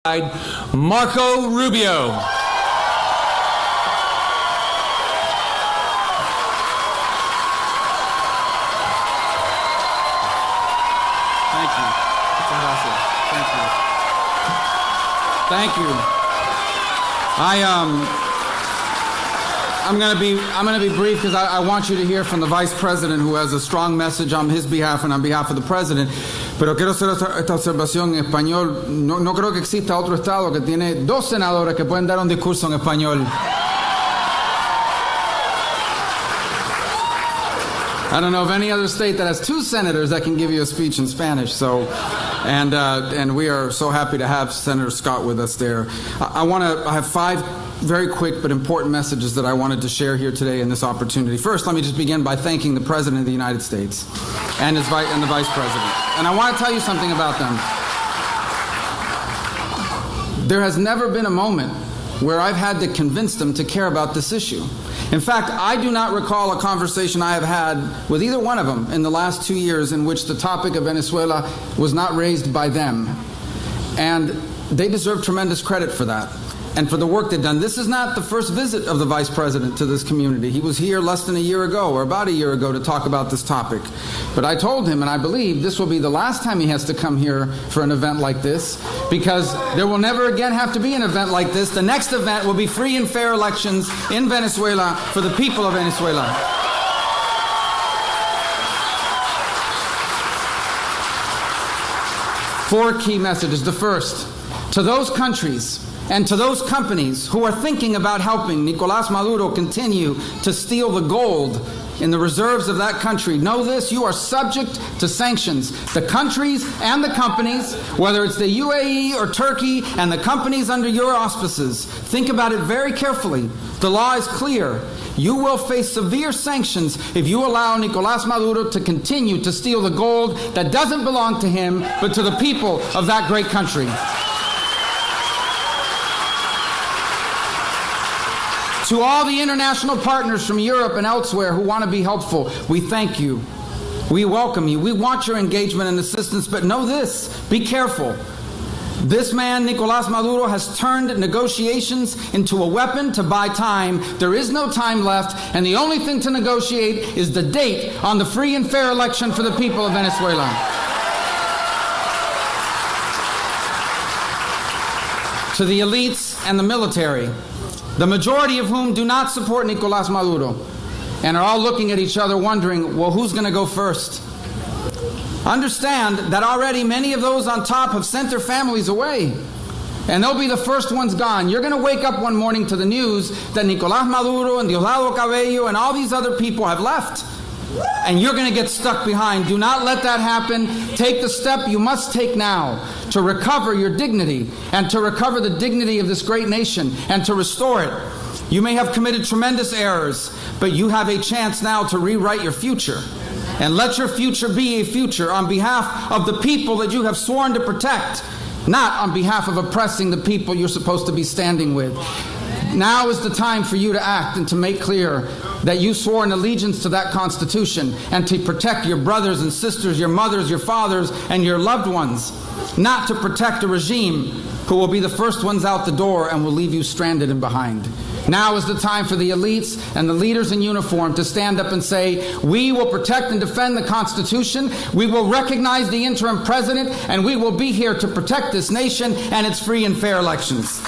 Marco Rubio. Thank you. Thank you. I'm going to be brief because I want you to hear from the Vice President, who has a strong message on his behalf and on behalf of the President. Pero quiero hacer esta observación en español. No creo que exista otro estado que tiene dos senadores que pueden dar un discurso en español. I don't know of any other state that has two senators that can give you a speech in Spanish. So, and we are so happy to have Senator Scott with us there. I have five very quick but important messages that I wanted to share here today in this opportunity. First, let me just begin by thanking the President of the United States and the Vice President. And I want to tell you something about them. There has never been a moment where I've had to convince them to care about this issue. In fact, I do not recall a conversation I have had with either one of them in the last 2 years in which the topic of Venezuela was not raised by them. And they deserve tremendous credit for that and for the work they've done. This is not the first visit of the Vice President to this community. He was here less than a year ago, or about a year ago, to talk about this topic. But I told him, and I believe this will be the last time he has to come here for an event like this, because there will never again have to be an event like this. The next event will be free and fair elections in Venezuela for the people of Venezuela. Four key messages. The first, to those countries and to those companies who are thinking about helping Nicolás Maduro continue to steal the gold in the reserves of that country, know this: you are subject to sanctions. The countries and the companies, whether it's the UAE or Turkey and the companies under your auspices, think about it very carefully. The law is clear. You will face severe sanctions if you allow Nicolás Maduro to continue to steal the gold that doesn't belong to him, but to the people of that great country. To all the international partners from Europe and elsewhere who want to be helpful, we thank you. We welcome you. We want your engagement and assistance, but know this: be careful. This man, Nicolás Maduro, has turned negotiations into a weapon to buy time. There is no time left, and the only thing to negotiate is the date on the free and fair election for the people of Venezuela. To the elites and the military, the majority of whom do not support Nicolás Maduro, and are all looking at each other wondering, well, who's going to go first? Understand that already many of those on top have sent their families away, and they'll be the first ones gone. You're going to wake up one morning to the news that Nicolás Maduro and Diosdado Cabello and all these other people have left, and you're going to get stuck behind. Do not let that happen. Take the step you must take now to recover your dignity and to recover the dignity of this great nation and to restore it. You may have committed tremendous errors, but you have a chance now to rewrite your future. And let your future be a future on behalf of the people that you have sworn to protect, not on behalf of oppressing the people you're supposed to be standing with. Now is the time for you to act and to make clear that you swore an allegiance to that Constitution and to protect your brothers and sisters, your mothers, your fathers, and your loved ones, not to protect a regime who will be the first ones out the door and will leave you stranded and behind. Now is the time for the elites and the leaders in uniform to stand up and say, we will protect and defend the Constitution, we will recognize the interim president, and we will be here to protect this nation and its free and fair elections.